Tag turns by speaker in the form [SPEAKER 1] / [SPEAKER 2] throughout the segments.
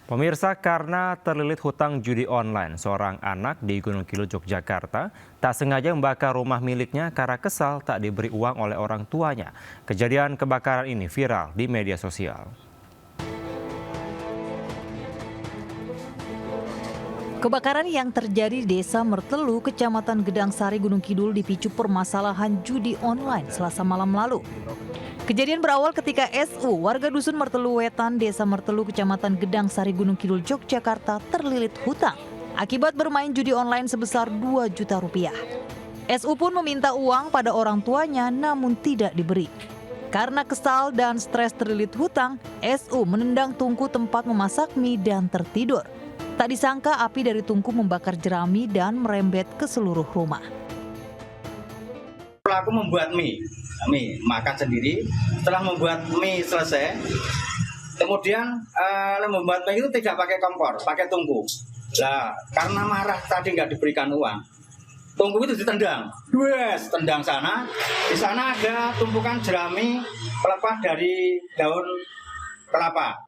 [SPEAKER 1] Pemirsa, karena terlilit hutang judi online, seorang anak di Gunung Kidul, Yogyakarta, tak sengaja membakar rumah miliknya karena kesal tak diberi uang oleh orang tuanya. Kejadian kebakaran ini viral di media sosial.
[SPEAKER 2] Kebakaran yang terjadi di Desa Mertelu, Kecamatan Gedang Sari, Gunung Kidul dipicu permasalahan judi online Selasa malam lalu. Kejadian berawal ketika SU, warga dusun Mertelu Wetan, Desa Mertelu, Kecamatan Gedang Sari, Gunung Kidul, Yogyakarta, terlilit hutang akibat bermain judi online sebesar 2 juta rupiah. SU pun meminta uang pada orang tuanya namun tidak diberi. Karena kesal dan stres terlilit hutang, SU menendang tungku tempat memasak mie dan tertidur. Tak disangka api dari tungku membakar jerami dan merembet ke seluruh rumah.
[SPEAKER 3] Pelaku membuat mie makan sendiri. Setelah membuat mie selesai, kemudian membuat mie itu tidak pakai kompor, pakai tungku. Nah, karena marah tadi nggak diberikan uang, tungku itu ditendang. Tendang sana. Di sana ada tumpukan jerami pelepah dari daun kelapa.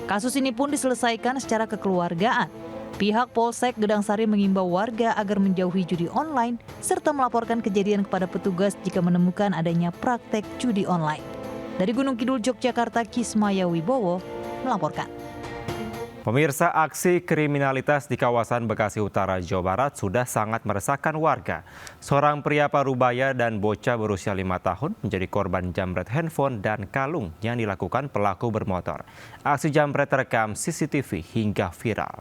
[SPEAKER 2] Kasus ini pun diselesaikan secara kekeluargaan. Pihak Polsek Gedang Sari mengimbau warga agar menjauhi judi online serta melaporkan kejadian kepada petugas jika menemukan adanya praktek judi online. Dari Gunung Kidul, Yogyakarta, Kismaya Wibowo melaporkan.
[SPEAKER 1] Pemirsa, aksi kriminalitas di kawasan Bekasi Utara, Jawa Barat sudah sangat meresahkan warga. Seorang pria parubaya dan bocah berusia 5 tahun menjadi korban jambret handphone dan kalung yang dilakukan pelaku bermotor. Aksi jambret terekam CCTV hingga viral.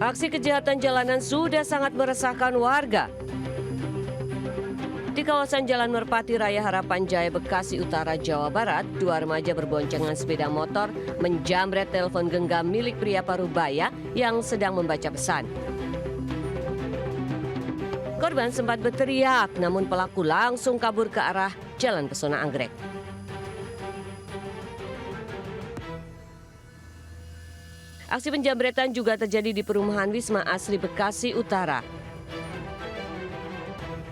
[SPEAKER 4] Aksi kejahatan jalanan sudah sangat meresahkan warga. Di kawasan Jalan Merpati Raya Harapan Jaya, Bekasi Utara, Jawa Barat, 2 remaja berboncengan sepeda motor menjamret telepon genggam milik pria parubaya yang sedang membaca pesan. Korban sempat berteriak, namun pelaku langsung kabur ke arah Jalan Pesona Anggrek. Aksi penjambretan juga terjadi di perumahan Wisma Asri Bekasi Utara.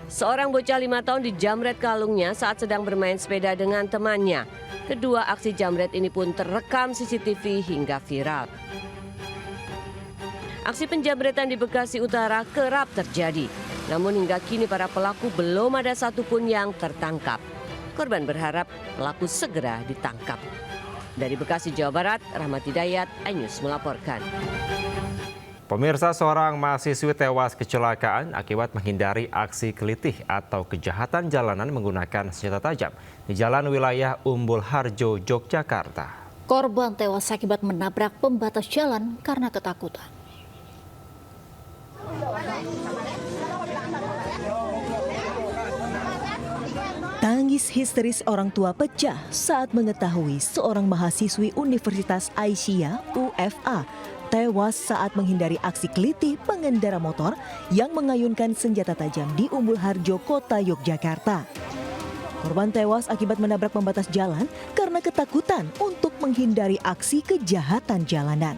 [SPEAKER 4] Seorang bocah 5 tahun dijamret kalungnya saat sedang bermain sepeda dengan temannya. Kedua aksi jambret ini pun terekam CCTV hingga viral. Aksi penjambretan di Bekasi Utara kerap terjadi. Namun hingga kini para pelaku belum ada satupun yang tertangkap. Korban berharap pelaku segera ditangkap. Dari Bekasi, Jawa Barat, Rahmat Hidayat, iNews melaporkan.
[SPEAKER 1] Pemirsa, seorang mahasiswi tewas kecelakaan akibat menghindari aksi kelitih atau kejahatan jalanan menggunakan senjata tajam di jalan wilayah Umbul Harjo, Yogyakarta.
[SPEAKER 5] Korban tewas akibat menabrak pembatas jalan karena ketakutan.
[SPEAKER 6] Tangis histeris orang tua pecah saat mengetahui seorang mahasiswi Universitas Aisyah UFA tewas saat menghindari aksi kelitih pengendara motor yang mengayunkan senjata tajam di Umbul Harjo, Kota Yogyakarta. Korban tewas akibat menabrak pembatas jalan karena ketakutan untuk menghindari aksi kejahatan jalanan.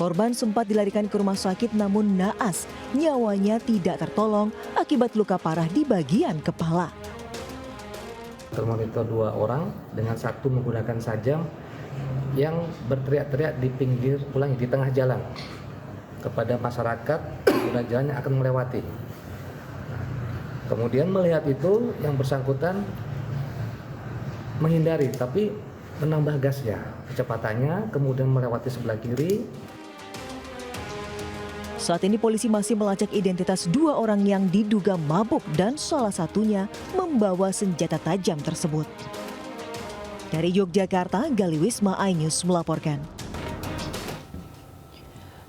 [SPEAKER 6] Korban sempat dilarikan ke rumah sakit namun naas, nyawanya tidak tertolong akibat luka parah di bagian kepala.
[SPEAKER 7] Termonitor 2 orang dengan satu menggunakan sajam yang berteriak-teriak di pinggir di tengah jalan kepada masyarakat pengguna jalan yang akan melewati. Kemudian melihat itu yang bersangkutan menghindari tapi menambah gasnya, kecepatannya, kemudian melewati sebelah kiri.
[SPEAKER 6] Saat ini polisi masih melacak identitas 2 orang yang diduga mabuk dan salah satunya membawa senjata tajam tersebut. Dari Yogyakarta, Gali Wisma, iNews melaporkan.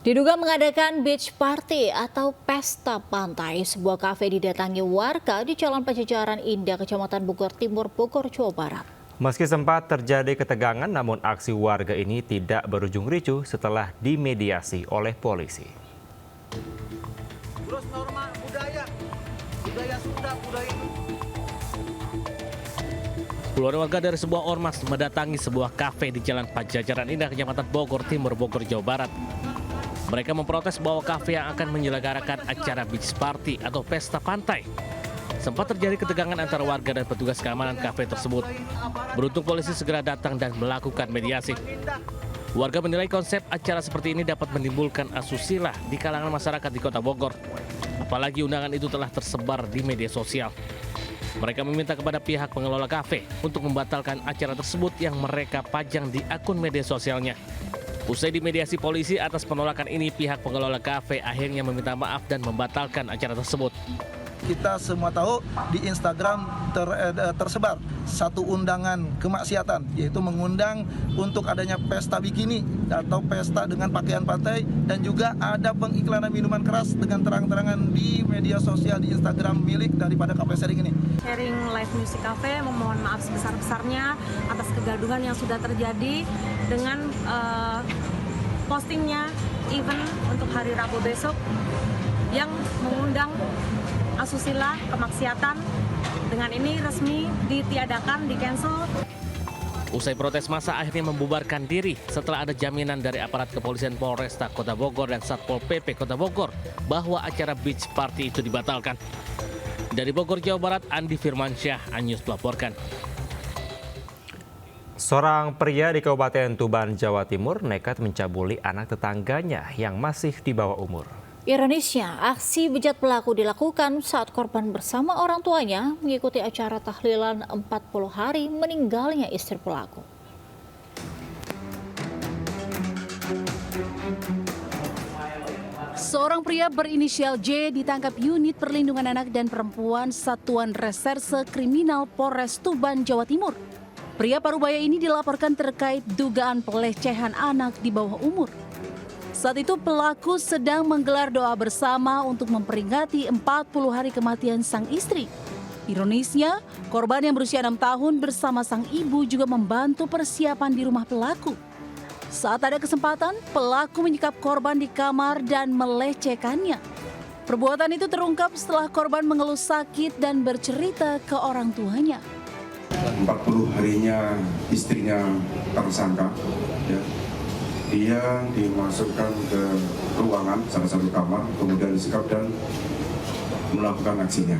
[SPEAKER 5] Diduga mengadakan beach party atau pesta pantai, sebuah kafe didatangi warga di Jalan Pajajaran Indah, Kecamatan Bogor Timur, Bogor, Jawa Barat.
[SPEAKER 1] Meski sempat terjadi ketegangan, namun aksi warga ini tidak berujung ricuh setelah dimediasi oleh polisi.
[SPEAKER 8] Terus norma budaya Sunda, budaya.
[SPEAKER 9] Puluhan warga dari sebuah ormas mendatangi sebuah kafe di Jalan Pajajaran Indah, Kecamatan Bogor Timur, Bogor, Jawa Barat. Mereka memprotes bahwa kafe yang akan menyelenggarakan acara beach party atau pesta pantai Sempat terjadi ketegangan antara warga dan petugas keamanan kafe tersebut. Beruntung polisi segera datang dan melakukan mediasi. Warga menilai konsep acara seperti ini dapat menimbulkan asusila di kalangan masyarakat di Kota Bogor. Apalagi undangan itu telah tersebar di media sosial. Mereka meminta kepada pihak pengelola kafe untuk membatalkan acara tersebut yang mereka pajang di akun media sosialnya. Usai dimediasi polisi atas penolakan ini, pihak pengelola kafe akhirnya meminta maaf dan membatalkan acara tersebut.
[SPEAKER 10] Kita semua tahu di Instagram tersebar satu undangan kemaksiatan, yaitu mengundang untuk adanya pesta bikini atau pesta dengan pakaian pantai, dan juga ada pengiklanan minuman keras dengan terang-terangan di media sosial di Instagram milik daripada Cafe Sharing ini.
[SPEAKER 11] Sharing Live Music Cafe memohon maaf sebesar-besarnya atas kegaduhan yang sudah terjadi dengan postingnya event untuk hari Rabu besok yang mengundang asusila, kemaksiatan. Dengan ini resmi ditiadakan, di-cancel.
[SPEAKER 9] Usai protes massa akhirnya membubarkan diri setelah ada jaminan dari aparat kepolisian Polresta Kota Bogor dan Satpol PP Kota Bogor bahwa acara beach party itu dibatalkan. Dari Bogor, Jawa Barat, Andi Firmansyah, Anyus melaporkan.
[SPEAKER 1] Seorang pria di Kabupaten Tuban, Jawa Timur nekat mencabuli anak tetangganya yang masih di bawah umur.
[SPEAKER 5] Ironisnya, aksi bejat pelaku dilakukan saat korban bersama orang tuanya mengikuti acara tahlilan 40 hari meninggalnya istri pelaku.
[SPEAKER 12] Seorang pria berinisial J ditangkap unit perlindungan anak dan perempuan Satuan Reserse Kriminal Polres Tuban, Jawa Timur. Pria parubaya ini dilaporkan terkait dugaan pelecehan anak di bawah umur. Saat itu pelaku sedang menggelar doa bersama untuk memperingati 40 hari kematian sang istri. Ironisnya, korban yang berusia 6 tahun bersama sang ibu juga membantu persiapan di rumah pelaku. Saat ada kesempatan, pelaku menyekap korban di kamar dan melecehkannya. Perbuatan itu terungkap setelah korban mengeluh sakit dan bercerita ke orang tuanya.
[SPEAKER 13] 40 harinya istrinya tersangka, ya. Dia dimasukkan ke ruangan salah satu kamar, kemudian disekap dan melakukan aksinya.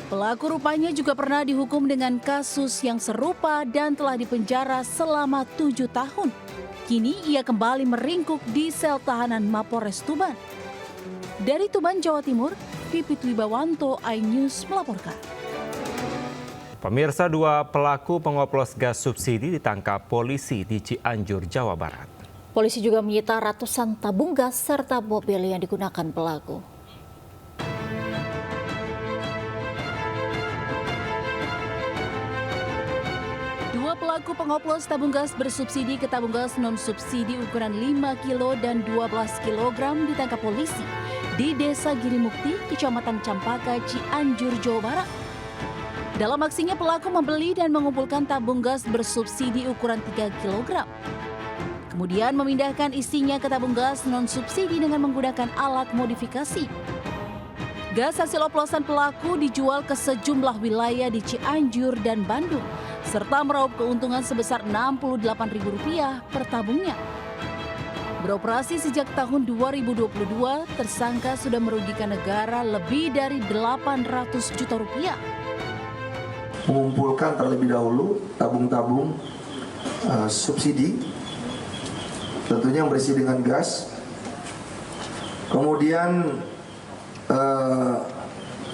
[SPEAKER 12] Pelaku rupanya juga pernah dihukum dengan kasus yang serupa dan telah dipenjara selama 7 tahun. Kini ia kembali meringkuk di sel tahanan Mapores Tuban. Dari Tuban, Jawa Timur, Pipit Wibawanto, iNews melaporkan.
[SPEAKER 1] Pemirsa, 2 pelaku pengoplos gas subsidi ditangkap polisi di Cianjur, Jawa Barat.
[SPEAKER 5] Polisi juga menyita ratusan tabung gas serta mobil yang digunakan pelaku.
[SPEAKER 12] Dua pelaku pengoplos tabung gas bersubsidi ke tabung gas non-subsidi ukuran 5 kilo dan 12 kg ditangkap polisi di Desa Girimukti, Kecamatan Campaka, Cianjur, Jawa Barat. Dalam aksinya pelaku membeli dan mengumpulkan tabung gas bersubsidi ukuran 3 kg. Kemudian memindahkan isinya ke tabung gas non-subsidi dengan menggunakan alat modifikasi. Gas hasil oplosan pelaku dijual ke sejumlah wilayah di Cianjur dan Bandung, serta meraup keuntungan sebesar Rp68.000 per tabungnya. Beroperasi sejak tahun 2022, tersangka sudah merugikan negara lebih dari Rp800 juta.
[SPEAKER 14] Mengumpulkan terlebih dahulu tabung-tabung subsidi, tentunya yang berisi dengan gas. Kemudian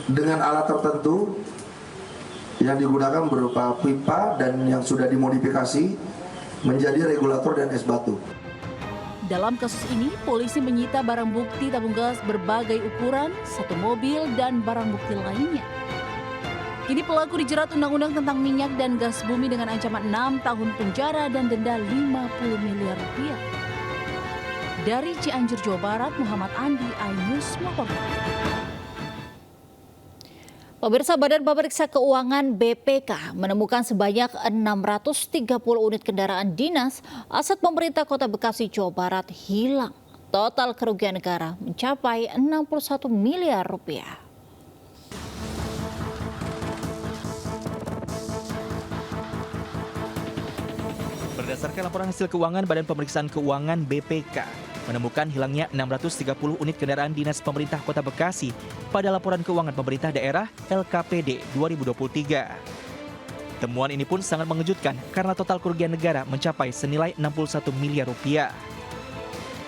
[SPEAKER 14] dengan alat tertentu yang digunakan berupa pipa dan yang sudah dimodifikasi menjadi regulator dan es batu.
[SPEAKER 12] Dalam kasus ini, polisi menyita barang bukti tabung gas berbagai ukuran, 1 mobil, dan barang bukti lainnya. Kini pelaku dijerat Undang-Undang tentang Minyak dan Gas Bumi dengan ancaman 6 tahun penjara dan denda Rp50 miliar. Dari Cianjur, Jawa Barat, Muhammad Andi, iNews melaporkan.
[SPEAKER 5] Pemirsa, Badan Pemeriksa Keuangan BPK menemukan sebanyak 630 unit kendaraan dinas aset pemerintah Kota Bekasi, Jawa Barat hilang. Total kerugian negara mencapai Rp61 miliar.
[SPEAKER 15] Berdasarkan laporan hasil keuangan Badan Pemeriksaan Keuangan BPK, menemukan hilangnya 630 unit kendaraan dinas pemerintah Kota Bekasi pada laporan keuangan pemerintah daerah LKPD 2023. Temuan ini pun sangat mengejutkan karena total kerugian negara mencapai senilai 61 miliar rupiah.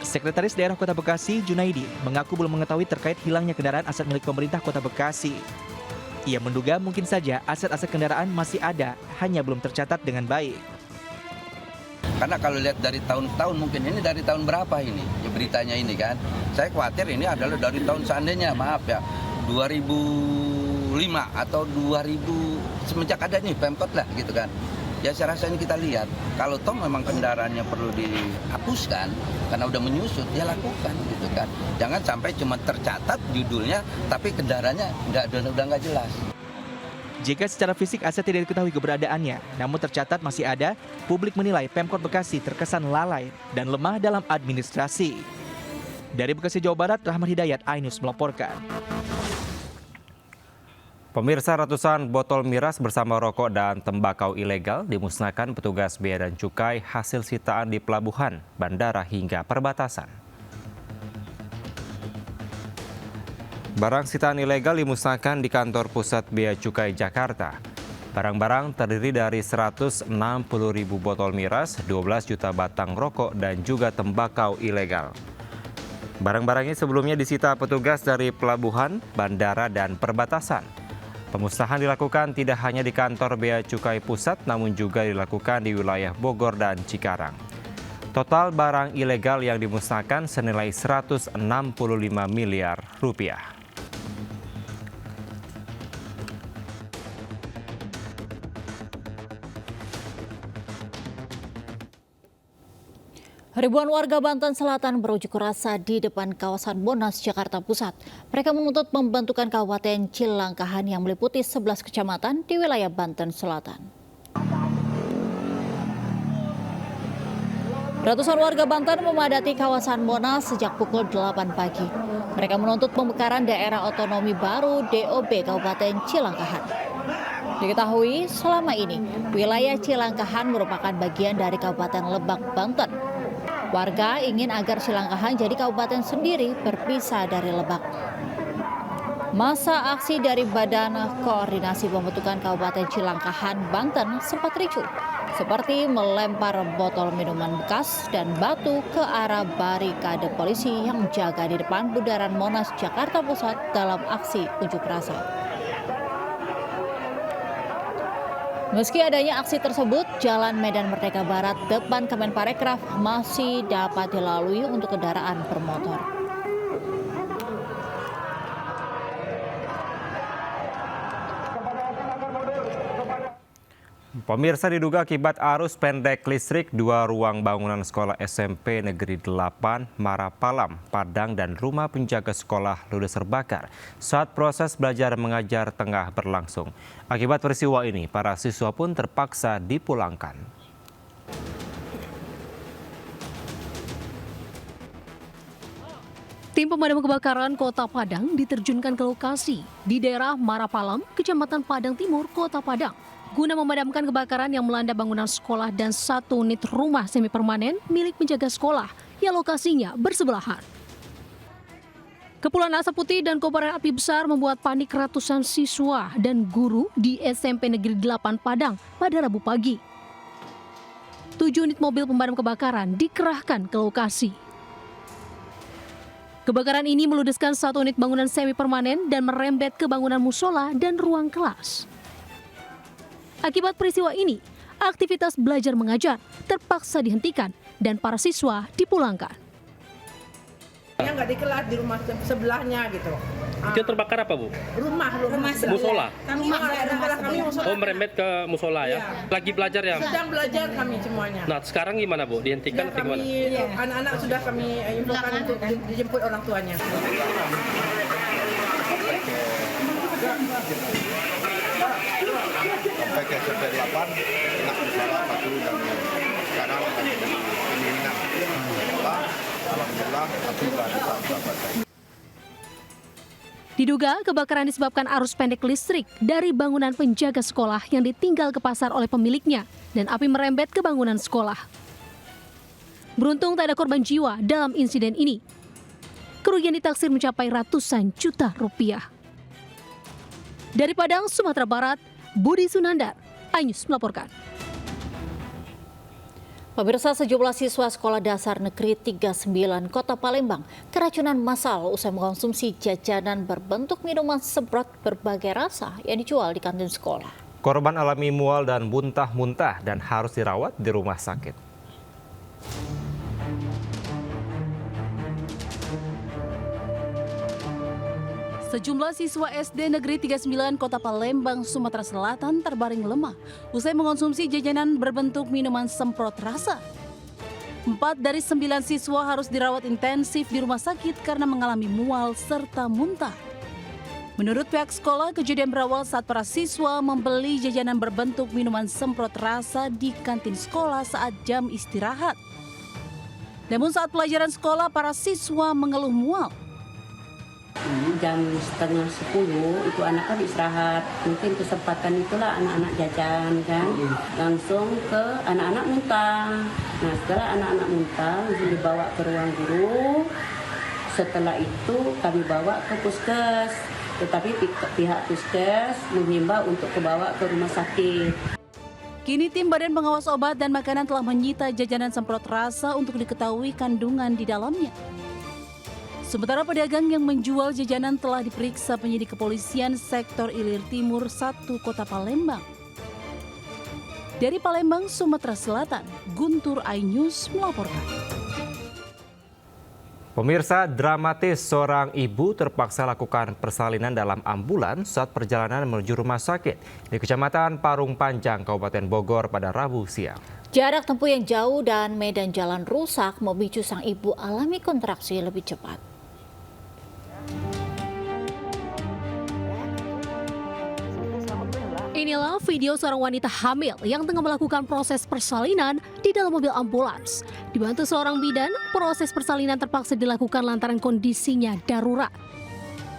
[SPEAKER 15] Sekretaris Daerah Kota Bekasi, Junaidi, mengaku belum mengetahui terkait hilangnya kendaraan aset milik pemerintah Kota Bekasi. Ia menduga mungkin saja aset-aset kendaraan masih ada, hanya belum tercatat dengan baik.
[SPEAKER 16] Karena kalau lihat dari tahun ke tahun, mungkin ini dari tahun berapa ini ya beritanya ini kan. Saya khawatir ini adalah dari tahun seandainya, maaf ya, 2005 atau 2000 semenjak ada nih Pemkot lah gitu kan. Ya saya rasa ini kita lihat, kalau toh memang kendaraannya perlu dihapuskan karena udah menyusut, ya lakukan gitu kan. Jangan sampai cuma tercatat judulnya, tapi kendaraannya udah nggak jelas.
[SPEAKER 15] Jika secara fisik aset tidak diketahui keberadaannya, namun tercatat masih ada, publik menilai Pemkot Bekasi terkesan lalai dan lemah dalam administrasi. Dari Bekasi, Jawa Barat, Rahmat Hidayat, iNews melaporkan.
[SPEAKER 1] Pemirsa, ratusan botol miras bersama rokok dan tembakau ilegal dimusnahkan petugas Bea dan Cukai hasil sitaan di pelabuhan, bandara hingga perbatasan. Barang sitaan ilegal dimusnahkan di kantor pusat Bea Cukai Jakarta. Barang-barang terdiri dari 160.000 botol miras, 12 juta batang rokok, dan juga tembakau ilegal. Barang-barangnya sebelumnya disita petugas dari pelabuhan, bandara, dan perbatasan. Pemusnahan dilakukan tidak hanya di kantor Bea Cukai Pusat, namun juga dilakukan di wilayah Bogor dan Cikarang. Total barang ilegal yang dimusnahkan senilai 165 miliar rupiah.
[SPEAKER 5] Ribuan warga Banten Selatan berunjuk rasa di depan kawasan Monas, Jakarta Pusat. Mereka menuntut pembentukan Kabupaten Cilangkahan yang meliputi 11 kecamatan di wilayah Banten Selatan. Ratusan warga Banten memadati kawasan Monas sejak pukul 8 pagi. Mereka menuntut pemekaran daerah otonomi baru DOB Kabupaten Cilangkahan. Diketahui selama ini wilayah Cilangkahan merupakan bagian dari Kabupaten Lebak, Banten. Warga ingin agar Cilangkahan jadi kabupaten sendiri berpisah dari Lebak. Masa aksi dari Badan Koordinasi Pembentukan Kabupaten Cilangkahan, Banten sempat ricuh, seperti melempar botol minuman bekas dan batu ke arah barikade polisi yang jaga di depan Bundaran Monas, Jakarta Pusat dalam aksi unjuk rasa. Meski adanya aksi tersebut, Jalan Medan Merdeka Barat depan Kemenparekraf masih dapat dilalui untuk kendaraan bermotor.
[SPEAKER 1] Pemirsa, diduga akibat arus pendek listrik, 2 ruang bangunan sekolah SMP Negeri 8 Marapalam, Padang, dan rumah penjaga sekolah ludes terbakar saat proses belajar mengajar tengah berlangsung. Akibat peristiwa ini, para siswa pun terpaksa dipulangkan.
[SPEAKER 17] Tim pemadam kebakaran Kota Padang diterjunkan ke lokasi di daerah Marapalam, Kecamatan Padang Timur, Kota Padang, guna memadamkan kebakaran yang melanda bangunan sekolah dan 1 unit rumah semi permanen milik penjaga sekolah yang lokasinya bersebelahan. Kepulan asap putih dan kobaran api besar membuat panik ratusan siswa dan guru di SMP Negeri 8 Padang pada Rabu pagi. 7 unit mobil pemadam kebakaran dikerahkan ke lokasi. Kebakaran ini meludeskan 1 unit bangunan semi permanen dan merembet ke bangunan musola dan ruang kelas. Akibat peristiwa ini, aktivitas belajar mengajar terpaksa dihentikan dan para siswa dipulangkan.
[SPEAKER 18] Yang nggak di kelas di rumah sebelahnya gitu.
[SPEAKER 9] Itu terbakar apa, Bu?
[SPEAKER 18] Rumah
[SPEAKER 9] musola.
[SPEAKER 18] Rumah kami musola.
[SPEAKER 9] Oh, merembet ke musola ya? Lagi belajar ya?
[SPEAKER 18] Sedang belajar kami semuanya.
[SPEAKER 9] Nah, sekarang gimana, Bu? Dihentikan atau gimana?
[SPEAKER 18] Anak-anak sudah kami infokan untuk dijemput orang tuanya.
[SPEAKER 19] Sampai ke SMP 8, enak musola 1 dan sekarang lagi pemilihan. Alhamdulillah, tapi nggak bisa selesai.
[SPEAKER 17] Diduga kebakaran disebabkan arus pendek listrik dari bangunan penjaga sekolah yang ditinggal ke pasar oleh pemiliknya dan api merembet ke bangunan sekolah. Beruntung tak ada korban jiwa dalam insiden ini. Kerugian ditaksir mencapai ratusan juta rupiah. Dari Padang, Sumatera Barat, Budi Sunandar, iNews melaporkan.
[SPEAKER 5] Pemirsa, sejumlah siswa Sekolah Dasar Negeri 39 Kota Palembang keracunan massal usai mengkonsumsi jajanan berbentuk minuman semprot berbagai rasa yang dijual di kantin sekolah.
[SPEAKER 1] Korban alami mual dan muntah-muntah dan harus dirawat di rumah sakit.
[SPEAKER 17] Sejumlah siswa SD Negeri 39 Kota Palembang, Sumatera Selatan terbaring lemah usai mengkonsumsi jajanan berbentuk minuman semprot rasa. 4 dari 9 siswa harus dirawat intensif di rumah sakit karena mengalami mual serta muntah. Menurut pihak sekolah, kejadian berawal saat para siswa membeli jajanan berbentuk minuman semprot rasa di kantin sekolah saat jam istirahat. Namun saat pelajaran sekolah, para siswa mengeluh mual.
[SPEAKER 20] Jam 9:30 itu anak kan istirahat, mungkin kesempatan itulah anak-anak jajan kan, langsung ke anak-anak muntah. Nah setelah anak-anak muntah langsung dibawa ke ruang guru, setelah itu kami bawa ke puskes, tetapi pihak puskes menghimbau untuk dibawa ke rumah sakit.
[SPEAKER 17] Kini tim Badan Pengawas Obat dan Makanan telah menyita jajanan semprot rasa untuk diketahui kandungan di dalamnya. Sementara pedagang yang menjual jajanan telah diperiksa penyidik kepolisian sektor Ilir Timur 1 Kota Palembang. Dari Palembang, Sumatera Selatan, Guntur iNews melaporkan.
[SPEAKER 1] Pemirsa, dramatis seorang ibu terpaksa lakukan persalinan dalam ambulans saat perjalanan menuju rumah sakit di Kecamatan Parung Panjang, Kabupaten Bogor pada Rabu siang.
[SPEAKER 5] Jarak tempuh yang jauh dan medan jalan rusak memicu sang ibu alami kontraksi lebih cepat.
[SPEAKER 17] Inilah video seorang wanita hamil yang tengah melakukan proses persalinan di dalam mobil ambulans. Dibantu seorang bidan, proses persalinan terpaksa dilakukan lantaran kondisinya darurat.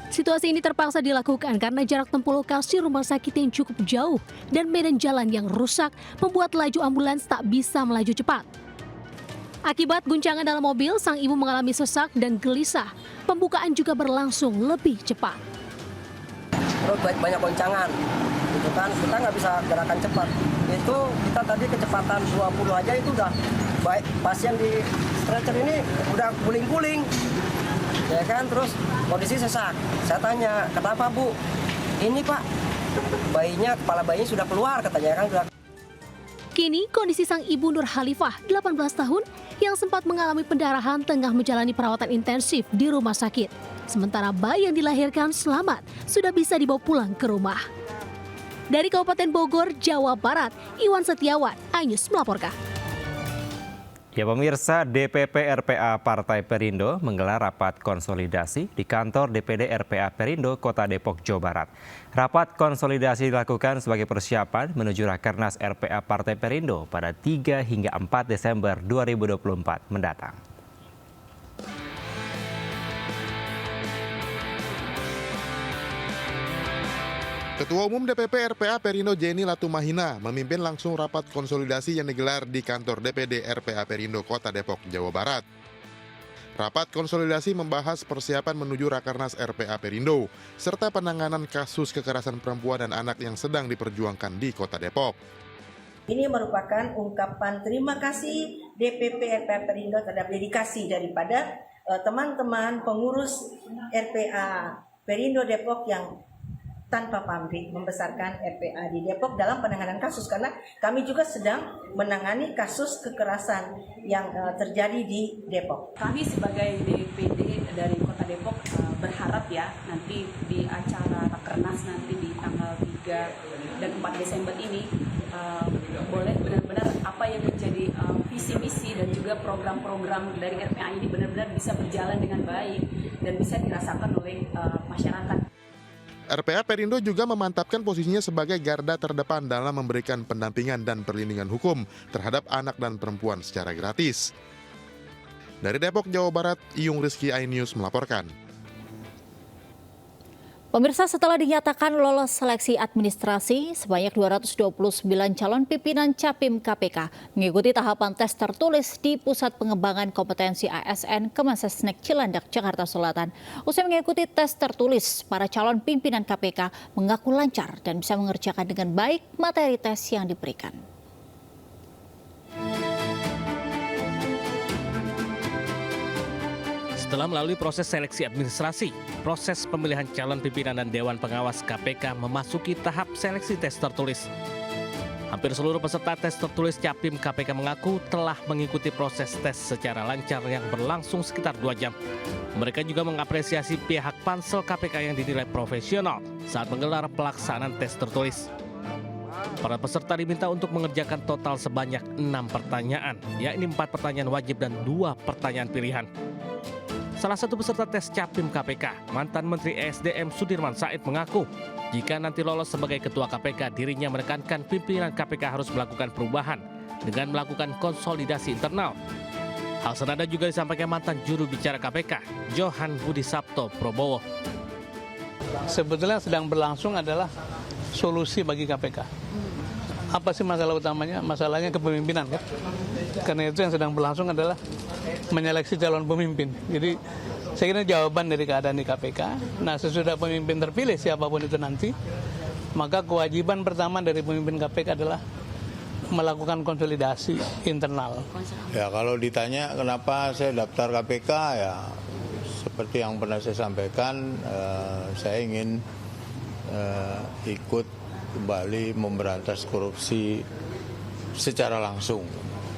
[SPEAKER 17] Situasi ini terpaksa dilakukan karena jarak tempuh lokasi rumah sakit yang cukup jauh dan medan jalan yang rusak membuat laju ambulans tak bisa melaju cepat. Akibat guncangan dalam mobil, sang ibu mengalami sesak dan gelisah. Pembukaan juga berlangsung lebih cepat.
[SPEAKER 21] Terus banyak goncangan, gitu kan, kita nggak bisa gerakan cepat. Itu kita tadi kecepatan 20 aja itu udah baik, pasien di stretcher ini udah guling-guling, ya kan, terus kondisi sesak. Saya tanya, kenapa Bu? Ini Pak, kepala bayinya sudah keluar katanya kan.
[SPEAKER 17] Kini kondisi sang ibu Nur Khalifah, 18 tahun, yang sempat mengalami pendarahan tengah menjalani perawatan intensif di rumah sakit. Sementara bayi yang dilahirkan selamat sudah bisa dibawa pulang ke rumah. Dari Kabupaten Bogor, Jawa Barat, Iwan Setiawan, iNews melaporkan.
[SPEAKER 1] Ya pemirsa, DPP RPA Partai Perindo menggelar rapat konsolidasi di kantor DPD RPA Perindo Kota Depok, Jawa Barat. Rapat konsolidasi dilakukan sebagai persiapan menuju Rakernas RPA Partai Perindo pada 3 hingga 4 Desember 2024 mendatang.
[SPEAKER 22] Ketua Umum DPP RPA Perindo Jenny Latumahina memimpin langsung rapat konsolidasi yang digelar di kantor DPD RPA Perindo Kota Depok, Jawa Barat. Rapat konsolidasi membahas persiapan menuju Rakernas RPA Perindo, serta penanganan kasus kekerasan perempuan dan anak yang sedang diperjuangkan di Kota Depok.
[SPEAKER 23] Ini merupakan ungkapan terima kasih DPP RPA Perindo terhadap dedikasi daripada teman-teman pengurus RPA Perindo Depok yang tanpa pamrih membesarkan RPA di Depok dalam penanganan kasus, karena kami juga sedang menangani kasus kekerasan yang terjadi di Depok.
[SPEAKER 24] Kami sebagai DPD dari Kota Depok berharap ya nanti di acara Rakernas nanti di tanggal 3 dan 4 Desember ini boleh benar-benar apa yang menjadi visi misi dan juga program-program dari RPA ini benar-benar bisa berjalan dengan baik dan bisa dirasakan oleh masyarakat.
[SPEAKER 22] RPA Perindo juga memantapkan posisinya sebagai garda terdepan dalam memberikan pendampingan dan perlindungan hukum terhadap anak dan perempuan secara gratis. Dari Depok, Jawa Barat, Iyung Rizky, iNews melaporkan.
[SPEAKER 5] Pemirsa, setelah dinyatakan lolos seleksi administrasi, sebanyak 229 calon pimpinan Capim KPK mengikuti tahapan tes tertulis di Pusat Pengembangan Kompetensi ASN Kemensesnek Cilandak, Jakarta Selatan. Usai mengikuti tes tertulis, para calon pimpinan KPK mengaku lancar dan bisa mengerjakan dengan baik materi tes yang diberikan.
[SPEAKER 9] Setelah melalui proses seleksi administrasi, proses pemilihan calon pimpinan dan Dewan Pengawas KPK memasuki tahap seleksi tes tertulis. Hampir seluruh peserta tes tertulis Capim KPK mengaku telah mengikuti proses tes secara lancar yang berlangsung sekitar 2 jam. Mereka juga mengapresiasi pihak pansel KPK yang dinilai profesional saat menggelar pelaksanaan tes tertulis. Para peserta diminta untuk mengerjakan total sebanyak 6 pertanyaan, yakni 4 pertanyaan wajib dan 2 pertanyaan pilihan. Salah satu peserta tes Capim KPK, mantan Menteri ESDM Sudirman Said mengaku, jika nanti lolos sebagai Ketua KPK, dirinya menekankan pimpinan KPK harus melakukan perubahan dengan melakukan konsolidasi internal. Hal senada juga disampaikan mantan juru bicara KPK, Johan Budi Sabto Prabowo.
[SPEAKER 2] Sebetulnya sedang berlangsung adalah solusi bagi KPK. Apa sih masalah utamanya? Masalahnya kepemimpinan kan? Karena itu yang sedang berlangsung adalah menyeleksi calon pemimpin. Jadi saya kira jawaban dari keadaan di KPK. Nah, sesudah pemimpin terpilih siapapun itu nanti, maka kewajiban pertama dari pemimpin KPK adalah melakukan konsolidasi internal.
[SPEAKER 19] Ya, kalau ditanya kenapa saya daftar KPK, ya seperti yang pernah saya sampaikan, saya ingin ikut kembali memberantas korupsi secara langsung.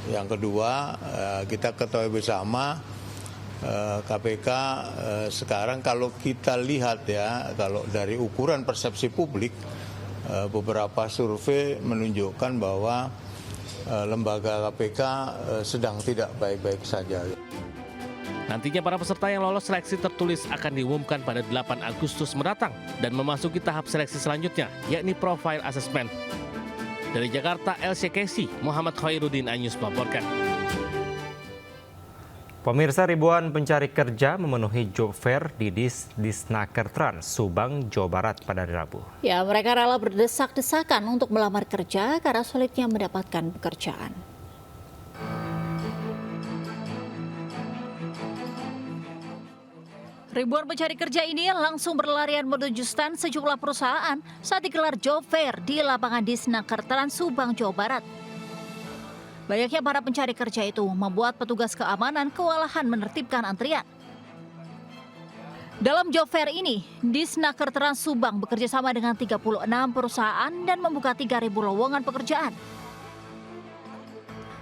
[SPEAKER 19] Yang kedua, kita ketahui bersama KPK sekarang kalau kita lihat ya, kalau dari ukuran persepsi publik, beberapa survei menunjukkan bahwa lembaga KPK sedang tidak baik-baik saja.
[SPEAKER 9] Nantinya para peserta yang lolos seleksi tertulis akan diumumkan pada 8 Agustus mendatang dan memasuki tahap seleksi selanjutnya, yakni profile assessment. Dari Jakarta, LCKC, Muhammad Khairuddin, iNews melaporkan.
[SPEAKER 1] Pemirsa, ribuan pencari kerja memenuhi job fair di Disnaker Trans, Subang, Jawa Barat pada Rabu.
[SPEAKER 5] Ya, mereka rela berdesak-desakan untuk melamar kerja karena sulitnya mendapatkan pekerjaan. Ribuan pencari kerja ini langsung berlarian menuju stand sejumlah perusahaan saat digelar job fair di lapangan Disnaker Trans, Subang, Jawa Barat. Banyaknya para pencari kerja itu membuat petugas keamanan kewalahan menertibkan antrian. Dalam job fair ini, Disnaker Trans Subang bekerja sama dengan 36 perusahaan dan membuka 3.000 lowongan pekerjaan.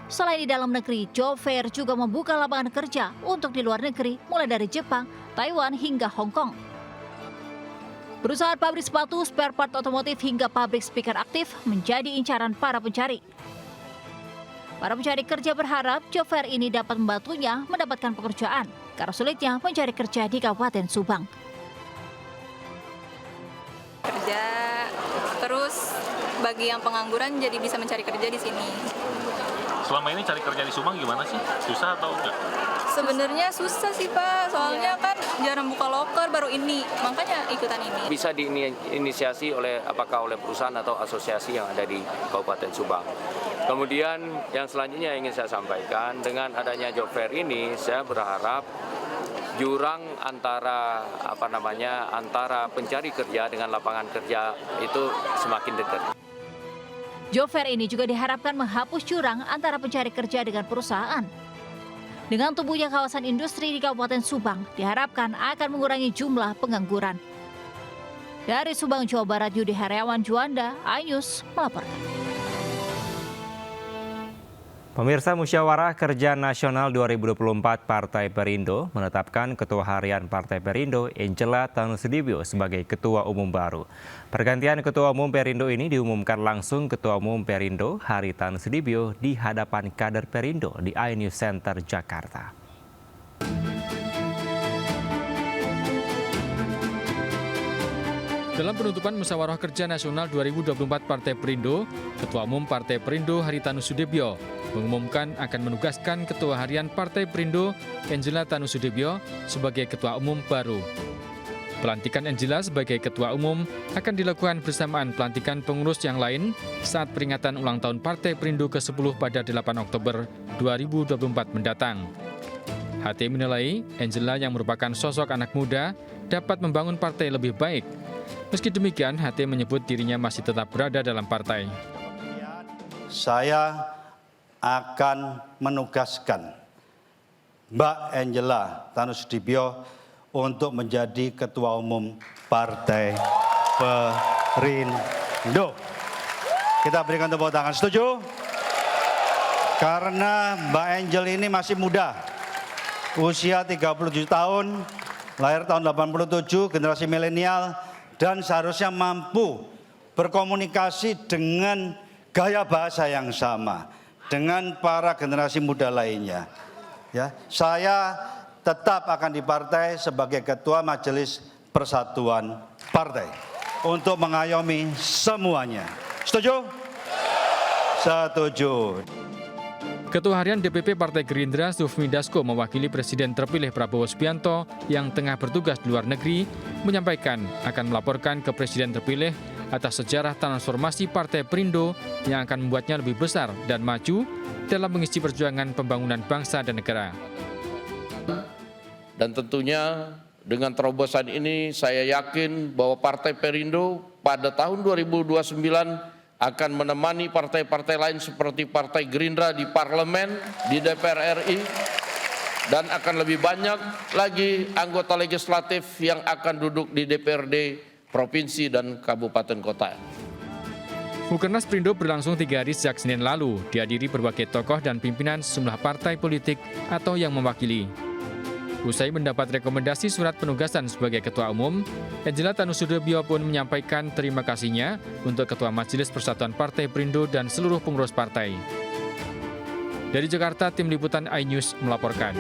[SPEAKER 5] Selain di dalam negeri, job fair juga membuka lapangan kerja untuk di luar negeri mulai dari Jepang, Taiwan hingga Hong Kong. Perusahaan pabrik sepatu, spare part otomotif hingga pabrik speaker aktif menjadi incaran para pencari. Para pencari kerja berharap job fair ini dapat membantunya mendapatkan pekerjaan karena sulitnya mencari kerja di Kabupaten Subang.
[SPEAKER 3] Kerja, terus bagi yang pengangguran jadi bisa mencari kerja di sini.
[SPEAKER 4] Selama ini cari kerja di Subang gimana sih? Susah atau enggak?
[SPEAKER 3] Sebenarnya susah sih Pak, soalnya kan jarang buka loker baru ini, makanya ikutan ini.
[SPEAKER 7] Bisa diinisiasi oleh perusahaan atau asosiasi yang ada di Kabupaten Subang. Kemudian yang selanjutnya yang ingin saya sampaikan, dengan adanya job fair ini saya berharap jurang antara antara pencari kerja dengan lapangan kerja itu semakin dekat.
[SPEAKER 5] Job fair ini juga diharapkan menghapus jurang antara pencari kerja dengan perusahaan. Dengan tumbuhnya kawasan industri di Kabupaten Subang, diharapkan akan mengurangi jumlah pengangguran. Dari Subang, Jawa Barat, Yudi Heriawan Juanda, iNews melaporkan.
[SPEAKER 1] Pemirsa, Musyawarah Kerja Nasional 2024 Partai Perindo menetapkan Ketua Harian Partai Perindo Angela Tanusudibyo sebagai Ketua Umum baru. Pergantian Ketua Umum Perindo ini diumumkan langsung Ketua Umum Perindo Hari Tanusudibyo di hadapan kader Perindo di iNews Center Jakarta.
[SPEAKER 25] Dalam penutupan Musyawarah Kerja Nasional 2024 Partai Perindo, Ketua Umum Partai Perindo Hari Tanusudibyo mengumumkan akan menugaskan Ketua Harian Partai Perindo Angela Tanusudibyo sebagai Ketua Umum baru. Pelantikan Angela sebagai Ketua Umum akan dilakukan bersamaan pelantikan pengurus yang lain saat peringatan ulang tahun Partai Perindo ke-10 pada 8 Oktober 2024 mendatang. HT menilai Angela yang merupakan sosok anak muda dapat membangun partai lebih baik. Meski demikian, HT menyebut dirinya masih tetap berada dalam partai.
[SPEAKER 6] Saya akan menugaskan Mbak Angela Tanusudibio untuk menjadi Ketua Umum Partai Perindo. Kita berikan tepuk tangan. Setuju? Karena Mbak Angel ini masih muda, usia 37 tahun, lahir tahun 87, generasi milenial, dan seharusnya mampu berkomunikasi dengan gaya bahasa yang sama dengan para generasi muda lainnya. Ya, saya tetap akan di partai sebagai Ketua Majelis Persatuan Partai untuk mengayomi semuanya. Setuju? Setuju.
[SPEAKER 25] Ketua Harian DPP Partai Gerindra Sufmi Dasko mewakili Presiden terpilih Prabowo Subianto yang tengah bertugas di luar negeri menyampaikan akan melaporkan ke Presiden terpilih atas sejarah transformasi Partai Perindo yang akan membuatnya lebih besar dan maju dalam mengisi perjuangan pembangunan bangsa dan negara.
[SPEAKER 8] Dan tentunya dengan terobosan ini saya yakin bahwa Partai Perindo pada tahun 2029 akan menemani partai-partai lain seperti Partai Gerindra di parlemen, di DPR RI, dan akan lebih banyak lagi anggota legislatif yang akan duduk di DPRD, provinsi, dan kabupaten kota.
[SPEAKER 25] Mukernas Perindo berlangsung 3 hari sejak Senin lalu, dihadiri berbagai tokoh dan pimpinan sejumlah partai politik atau yang mewakili. Usai mendapat rekomendasi surat penugasan sebagai Ketua Umum, Angela Tanusudibio pun menyampaikan terima kasihnya untuk Ketua Majelis Persatuan Partai Perindo dan seluruh pengurus partai. Dari Jakarta, Tim Liputan iNews melaporkan.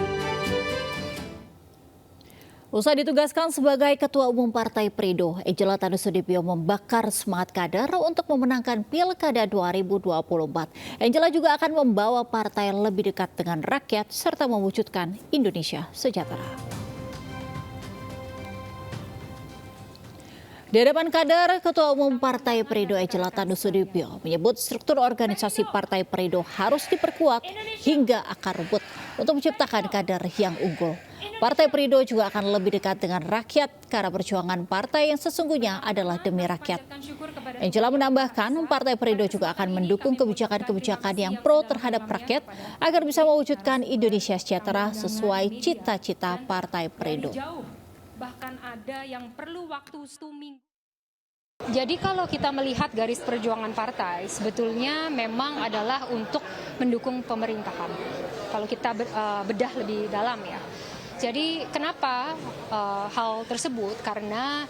[SPEAKER 5] Usai ditugaskan sebagai Ketua Umum Partai Perindo, Angela Tanusudibio membakar semangat kader untuk memenangkan Pilkada 2024. Angela juga akan membawa partai lebih dekat dengan rakyat serta mewujudkan Indonesia sejahtera. Di hadapan kader, Ketua Umum Partai Perindo Angela Tanusudibio menyebut struktur organisasi Partai Perindo harus diperkuat hingga akar rumput untuk menciptakan kader yang unggul. Partai Perindo juga akan lebih dekat dengan rakyat karena perjuangan partai yang sesungguhnya adalah demi rakyat. Angela menambahkan, Partai Perindo juga akan mendukung kebijakan-kebijakan yang pro terhadap rakyat agar bisa mewujudkan Indonesia sejahtera sesuai cita-cita Partai Perindo.
[SPEAKER 10] Bahkan ada yang perlu waktu 1 minggu. Jadi kalau kita melihat garis perjuangan partai, sebetulnya memang adalah untuk mendukung pemerintahan. Kalau kita bedah lebih dalam ya. Jadi kenapa hal tersebut? Karena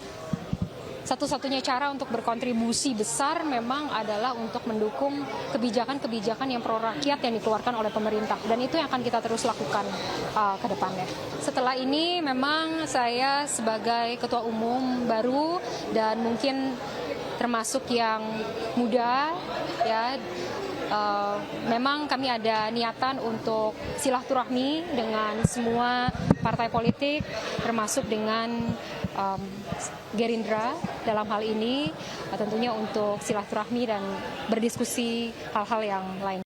[SPEAKER 10] satu-satunya cara untuk berkontribusi besar memang adalah untuk mendukung kebijakan-kebijakan yang pro rakyat yang dikeluarkan oleh pemerintah. Dan itu yang akan kita terus lakukan ke depannya. Setelah ini memang saya sebagai Ketua Umum baru dan mungkin termasuk yang muda ya. Memang kami ada niatan untuk silaturahmi dengan semua partai politik, termasuk dengan Gerindra dalam hal ini, tentunya untuk silaturahmi dan berdiskusi hal-hal yang lain.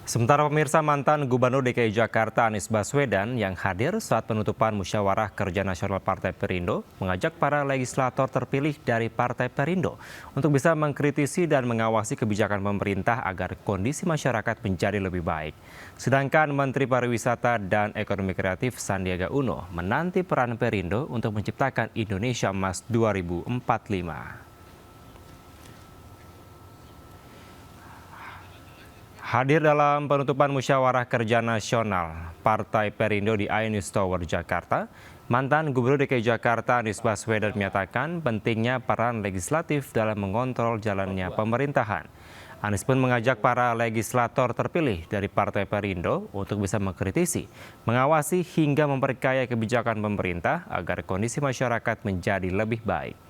[SPEAKER 1] Sementara pemirsa, mantan Gubernur DKI Jakarta Anies Baswedan yang hadir saat penutupan Musyawarah Kerja Nasional Partai Perindo mengajak para legislator terpilih dari Partai Perindo untuk bisa mengkritisi dan mengawasi kebijakan pemerintah agar kondisi masyarakat menjadi lebih baik. Sedangkan Menteri Pariwisata dan Ekonomi Kreatif Sandiaga Uno menanti peran Perindo untuk menciptakan Indonesia Emas 2045. Hadir dalam penutupan Musyawarah Kerja Nasional Partai Perindo di iNews Tower Jakarta, mantan Gubernur DKI Jakarta Anies Baswedan menyatakan pentingnya peran legislatif dalam mengontrol jalannya pemerintahan. Anies pun mengajak para legislator terpilih dari Partai Perindo untuk bisa mengkritisi, mengawasi hingga memperkaya kebijakan pemerintah agar kondisi masyarakat menjadi lebih baik.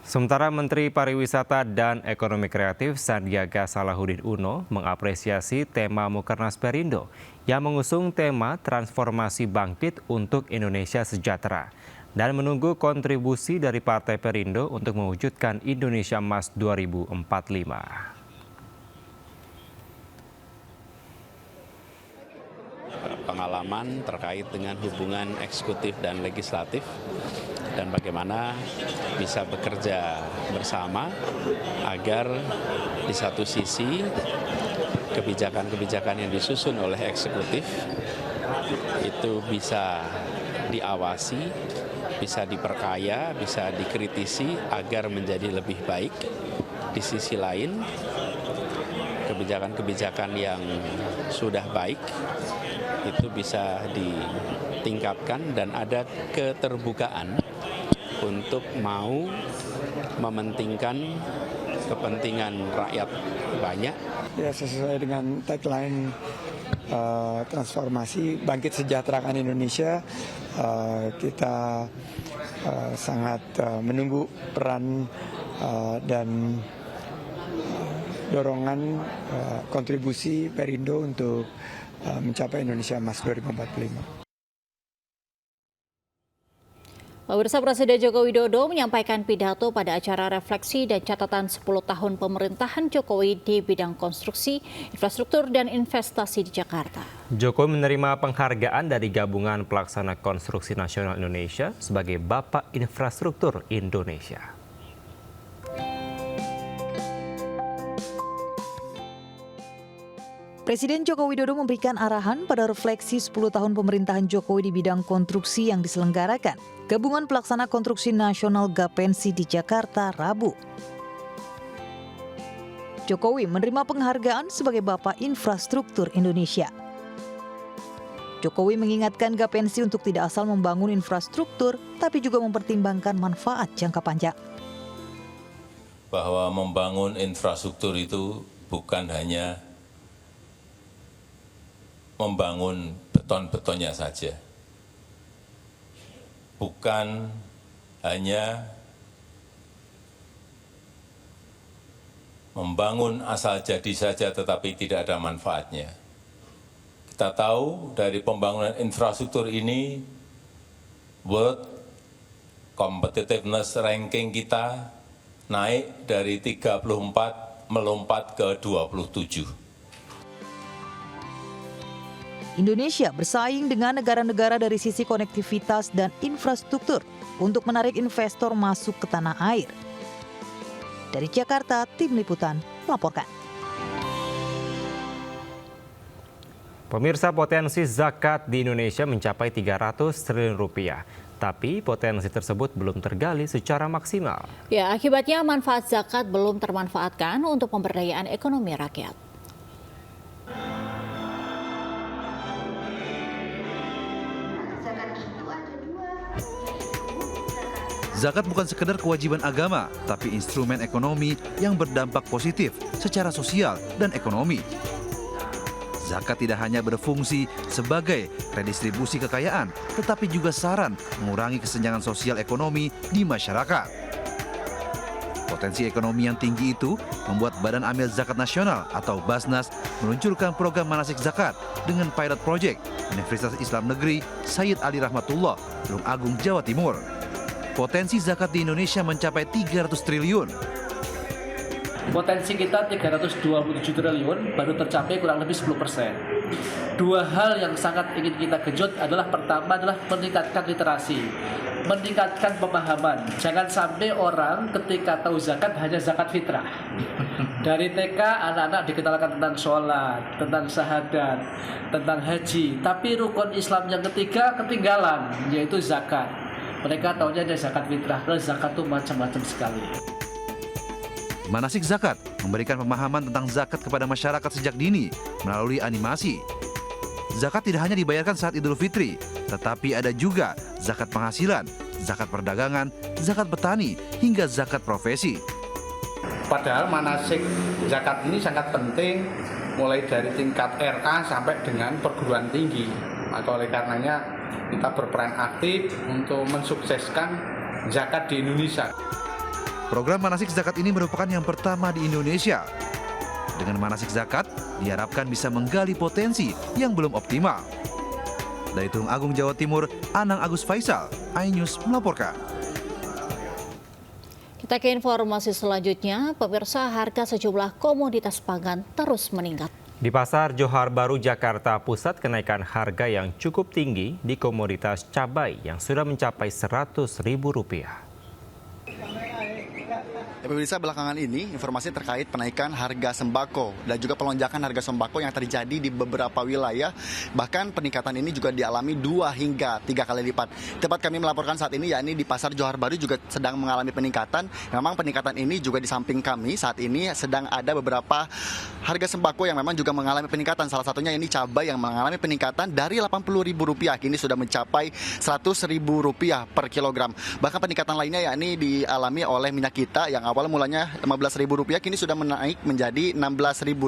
[SPEAKER 1] Sementara Menteri Pariwisata dan Ekonomi Kreatif Sandiaga Salahuddin Uno mengapresiasi tema Mukernas Perindo yang mengusung tema transformasi bangkit untuk Indonesia sejahtera dan menunggu kontribusi dari Partai Perindo untuk mewujudkan Indonesia Emas 2045.
[SPEAKER 11] Pengalaman terkait dengan hubungan eksekutif dan legislatif dan bagaimana bisa bekerja bersama agar di satu sisi kebijakan-kebijakan yang disusun oleh eksekutif itu bisa diawasi, bisa diperkaya, bisa dikritisi agar menjadi lebih baik. Di sisi lain, kebijakan-kebijakan yang sudah baik itu bisa ditingkatkan dan ada keterbukaan untuk mau mementingkan kepentingan rakyat banyak.
[SPEAKER 12] Ya, sesuai dengan tagline transformasi bangkit sejahterakan Indonesia, kita sangat menunggu peran dan dorongan kontribusi Perindo untuk mencapai Indonesia Emas 2045.
[SPEAKER 5] Pemirsa, Presiden Joko Widodo menyampaikan pidato pada acara refleksi dan catatan 10 tahun pemerintahan Jokowi di bidang konstruksi, infrastruktur, dan investasi di Jakarta.
[SPEAKER 1] Jokowi menerima penghargaan dari Gabungan Pelaksana Konstruksi Nasional Indonesia sebagai Bapak Infrastruktur Indonesia.
[SPEAKER 13] Presiden Joko Widodo memberikan arahan pada refleksi 10 tahun pemerintahan Jokowi di bidang konstruksi yang diselenggarakan Gabungan Pelaksana Konstruksi Nasional Gapensi di Jakarta, Rabu. Jokowi menerima penghargaan sebagai Bapak Infrastruktur Indonesia. Jokowi mengingatkan Gapensi untuk tidak asal membangun infrastruktur, tapi juga mempertimbangkan manfaat jangka panjang.
[SPEAKER 14] Bahwa membangun infrastruktur itu bukan hanya membangun beton-betonnya saja. Bukan hanya membangun asal jadi saja tetapi tidak ada manfaatnya. Kita tahu dari pembangunan infrastruktur ini, World Competitiveness Ranking kita naik dari 34 melompat ke 27.
[SPEAKER 13] Indonesia bersaing dengan negara-negara dari sisi konektivitas dan infrastruktur untuk menarik investor masuk ke tanah air. Dari Jakarta, Tim Liputan melaporkan.
[SPEAKER 1] Pemirsa, potensi zakat di Indonesia mencapai 300 triliun rupiah. Tapi potensi tersebut belum tergali secara maksimal.
[SPEAKER 5] Ya, akibatnya manfaat zakat belum termanfaatkan untuk pemberdayaan ekonomi rakyat.
[SPEAKER 16] Zakat bukan sekedar kewajiban agama, tapi instrumen ekonomi yang berdampak positif secara sosial dan ekonomi. Zakat tidak hanya berfungsi sebagai redistribusi kekayaan, tetapi juga saran mengurangi kesenjangan sosial ekonomi di masyarakat. Potensi ekonomi yang tinggi itu membuat Badan Amil Zakat Nasional atau Basnas meluncurkan program manasik zakat dengan pilot project Universitas Islam Negeri Sayyid Ali Rahmatullah, Tulung Agung, Jawa Timur. Potensi zakat di Indonesia mencapai 300 triliun.
[SPEAKER 26] Potensi kita 327 triliun baru tercapai kurang lebih 10%. Dua hal yang sangat ingin kita genjot adalah pertama adalah meningkatkan literasi, meningkatkan pemahaman. Jangan sampai orang ketika tahu zakat hanya zakat fitrah. Dari TK anak-anak dikenalkan tentang sholat, tentang syahadat, tentang haji. Tapi rukun Islam yang ketiga ketinggalan, yaitu zakat. Mereka tahunya ada zakat fitrah, kalau zakat itu macam-macam sekali.
[SPEAKER 16] Manasik zakat memberikan pemahaman tentang zakat kepada masyarakat sejak dini melalui animasi. Zakat tidak hanya dibayarkan saat Idul Fitri, tetapi ada juga zakat penghasilan, zakat perdagangan, zakat petani, hingga zakat profesi.
[SPEAKER 27] Padahal manasik zakat ini sangat penting mulai dari tingkat RA sampai dengan perguruan tinggi. Maka oleh karenanya kita berperan aktif untuk mensukseskan zakat di Indonesia.
[SPEAKER 16] Program manasik zakat ini merupakan yang pertama di Indonesia. Dengan manasik zakat, diharapkan bisa menggali potensi yang belum optimal. Dari Tulung Agung, Jawa Timur, Anang Agus Faisal, iNews melaporkan.
[SPEAKER 5] Kita ke informasi selanjutnya, pemirsa, harga sejumlah komoditas pangan terus meningkat.
[SPEAKER 1] Di Pasar Johar Baru, Jakarta Pusat, kenaikan harga yang cukup tinggi di komoditas cabai yang sudah mencapai Rp100.000.
[SPEAKER 15] Pemirsa, belakangan ini informasi terkait penaikan harga sembako dan juga pelonjakan harga sembako yang terjadi di beberapa wilayah. Bahkan peningkatan ini juga dialami 2 hingga 3 kali lipat. Tempat kami melaporkan saat ini yakni di Pasar Johar Baru juga sedang mengalami peningkatan. Memang peningkatan ini juga di samping kami saat ini sedang ada beberapa harga sembako yang memang juga mengalami peningkatan. Salah satunya ini cabai yang mengalami peningkatan dari Rp80.000 kini sudah mencapai Rp100.000 per kilogram. Bahkan peningkatan lainnya yakni dialami oleh minyak kita yang awalnya mulanya Rp15.000 kini sudah menaik menjadi Rp16.000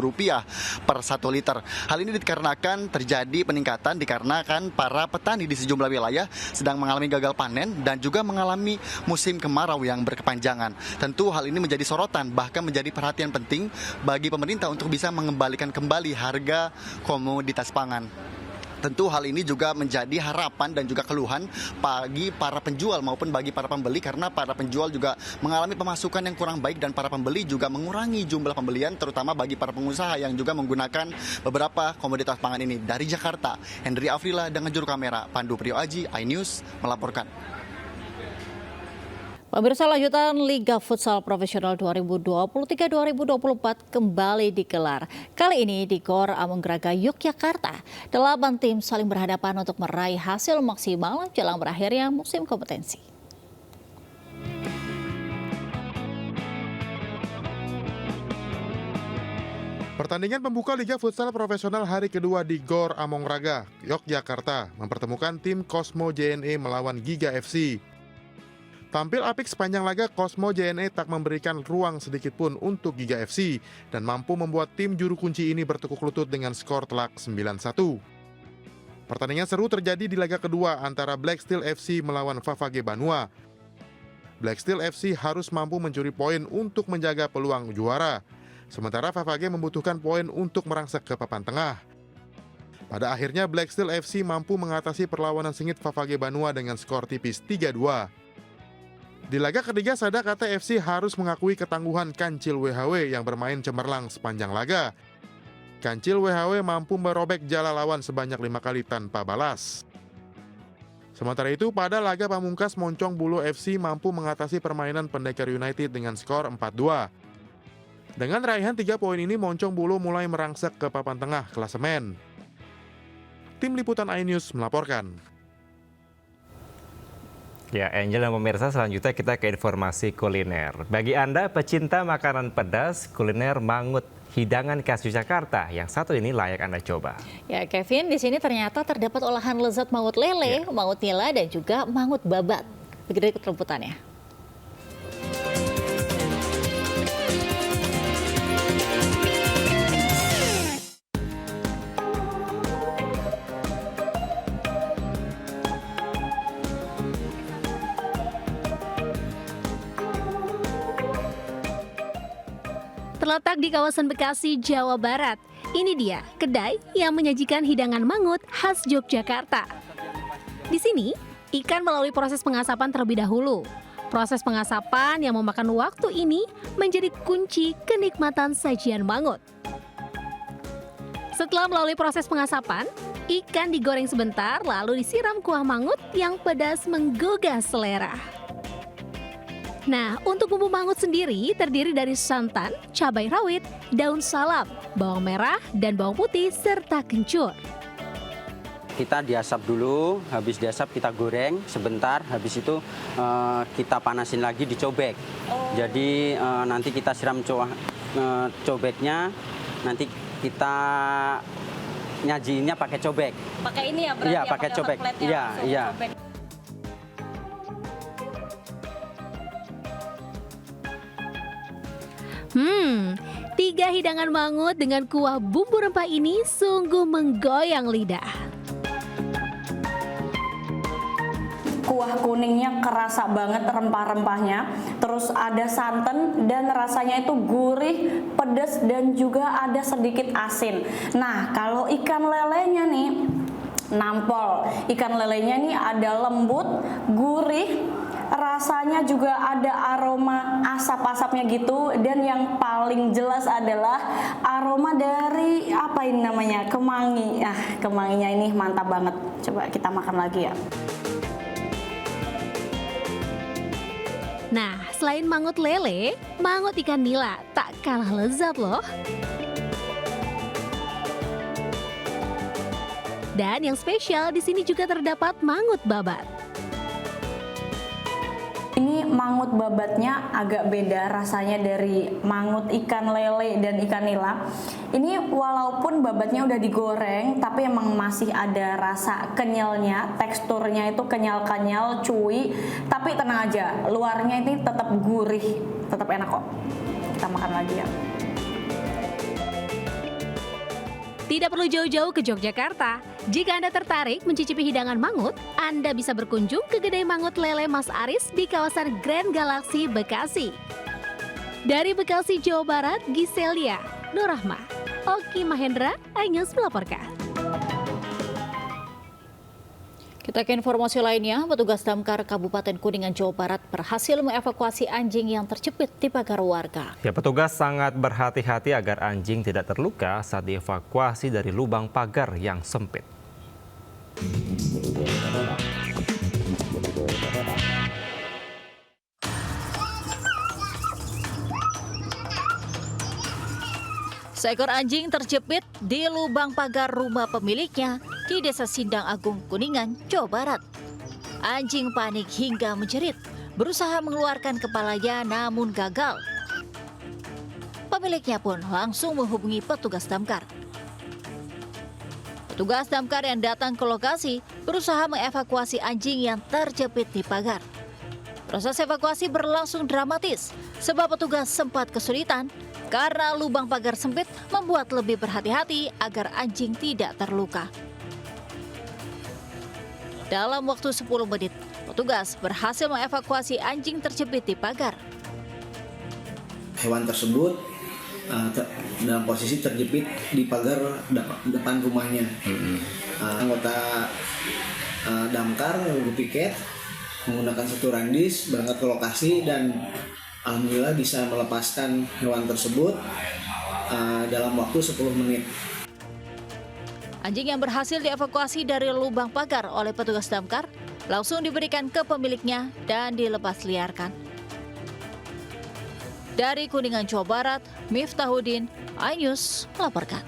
[SPEAKER 15] per 1 liter. Hal ini dikarenakan terjadi peningkatan dikarenakan para petani di sejumlah wilayah sedang mengalami gagal panen dan juga mengalami musim kemarau yang berkepanjangan. Tentu hal ini menjadi sorotan bahkan menjadi perhatian penting bagi pemerintah untuk bisa mengembalikan kembali harga komoditas pangan. Tentu hal ini juga menjadi harapan dan juga keluhan bagi para penjual maupun bagi para pembeli, karena para penjual juga mengalami pemasukan yang kurang baik dan para pembeli juga mengurangi jumlah pembelian, terutama bagi para pengusaha yang juga menggunakan beberapa komoditas pangan ini. Dari Jakarta, Hendri Afrila dengan juru kamera Pandu Priyo Aji, iNews melaporkan.
[SPEAKER 5] Pemirsa, lanjutan Liga Futsal Profesional 2023-2024 kembali digelar. Kali ini di Gor Amenggraga, Yogyakarta. 8 tim saling berhadapan untuk meraih hasil maksimal jelang berakhirnya musim kompetensi.
[SPEAKER 22] Pertandingan pembuka Liga Futsal Profesional hari kedua di Gor Amenggraga, Yogyakarta mempertemukan tim Cosmo JNE melawan Giga FC. Tampil apik sepanjang laga, Cosmo JNE tak memberikan ruang sedikit pun untuk Giga FC dan mampu membuat tim juru kunci ini bertekuk lutut dengan skor telak 9-1. Pertandingan seru terjadi di laga kedua antara Black Steel FC melawan Favage Banua. Black Steel FC harus mampu mencuri poin untuk menjaga peluang juara, sementara Favage membutuhkan poin untuk merangsek ke papan tengah. Pada akhirnya Black Steel FC mampu mengatasi perlawanan sengit Favage Banua dengan skor tipis 3-2. Di laga ketiga, Sadakata FC harus mengakui ketangguhan Kancil WHW yang bermain cemerlang sepanjang laga. Kancil WHW mampu merobek jala lawan sebanyak 5 kali tanpa balas. Sementara itu, pada laga pamungkas, Moncong Bulu FC mampu mengatasi permainan Pendekar United dengan skor 4-2. Dengan raihan 3 poin ini, Moncong Bulu mulai merangsek ke papan tengah klasemen. Tim Liputan iNews melaporkan.
[SPEAKER 1] Ya, Angel dan pemirsa, selanjutnya kita ke informasi kuliner. Bagi Anda pecinta makanan pedas, kuliner mangut hidangan khas Yogyakarta yang satu ini layak Anda coba.
[SPEAKER 5] Ya, Kevin, di sini ternyata terdapat olahan lezat mangut lele, mangut nila, dan juga mangut babat. Begitu ikut liputannya.
[SPEAKER 17] Terletak di kawasan Bekasi, Jawa Barat. Ini dia kedai yang menyajikan hidangan mangut khas Yogyakarta. Di sini, ikan melalui proses pengasapan terlebih dahulu. Proses pengasapan yang memakan waktu ini menjadi kunci kenikmatan sajian mangut. Setelah melalui proses pengasapan, ikan digoreng sebentar lalu disiram kuah mangut yang pedas menggugah selera. Nah, untuk bumbu mangut sendiri terdiri dari santan, cabai rawit, daun salam, bawang merah, dan bawang putih, serta kencur.
[SPEAKER 18] Kita diasap dulu, habis diasap kita goreng sebentar, habis itu kita panasin lagi dicobek. Jadi nanti kita siram cobeknya, nanti kita nyajiinnya pakai cobek.
[SPEAKER 5] Pakai ini ya berarti?
[SPEAKER 18] Iya, pakai cobek. Iya, iya.
[SPEAKER 17] Tiga hidangan mangut dengan kuah bumbu rempah ini sungguh menggoyang lidah.
[SPEAKER 2] kuah kuningnya kerasa banget rempah-rempahnya, terus ada santan dan rasanya itu gurih, pedas dan juga ada sedikit asin. Nah, kalau ikan lelenya nih nampol. Ikan lelenya nih ada lembut, gurih, rasanya juga ada aroma asap-asapnya gitu, dan yang paling jelas adalah aroma dari apa ini namanya, kemangi. Kemanginya ini mantap banget. Coba kita makan lagi ya.
[SPEAKER 17] Nah, selain mangut lele, mangut ikan nila tak kalah lezat loh. Dan yang spesial di sini juga terdapat mangut babat.
[SPEAKER 2] Ini mangut babatnya agak beda rasanya dari mangut ikan lele dan ikan nila. Ini walaupun babatnya udah digoreng, tapi emang masih ada rasa kenyalnya, teksturnya itu kenyal-kenyal, cuy. Tapi tenang aja, luarnya ini tetap gurih, tetap enak kok. Kita makan lagi ya.
[SPEAKER 17] Tidak perlu jauh-jauh ke Yogyakarta. Jika Anda tertarik mencicipi hidangan mangut, Anda bisa berkunjung ke Kedai Mangut Lele Mas Aris di kawasan Grand Galaxy, Bekasi. Dari Bekasi, Jawa Barat, Giselia, Nurrahma, Oki Mahendra, iNews melaporkan.
[SPEAKER 5] Kita ke informasi lainnya, petugas damkar Kabupaten Kuningan, Jawa Barat berhasil mengevakuasi anjing yang terjepit di pagar warga.
[SPEAKER 1] Ya, petugas sangat berhati-hati agar anjing tidak terluka saat dievakuasi dari lubang pagar yang sempit.
[SPEAKER 5] Seekor anjing terjepit di lubang pagar rumah pemiliknya di Desa Sindang Agung, Kuningan, Jawa Barat. Anjing panik hingga menjerit, berusaha mengeluarkan kepalanya namun gagal. Pemiliknya pun langsung menghubungi petugas damkar. Petugas damkar yang datang ke lokasi berusaha mengevakuasi anjing yang terjepit di pagar. Proses evakuasi berlangsung dramatis sebab petugas sempat kesulitan karena lubang pagar sempit membuat lebih berhati-hati agar anjing tidak terluka. Dalam waktu 10 menit, petugas berhasil mengevakuasi anjing terjepit di pagar.
[SPEAKER 9] Hewan tersebut dalam posisi terjepit di pagar depan rumahnya. Anggota damkar piket menggunakan satu randis berangkat ke lokasi dan alhamdulillah bisa melepaskan hewan tersebut dalam waktu 10 menit.
[SPEAKER 5] Anjing yang berhasil dievakuasi dari lubang pagar oleh petugas damkar langsung diberikan ke pemiliknya dan dilepas liarkan. Dari Kuningan, Jawa Barat, Miftahudin, iNews melaporkan.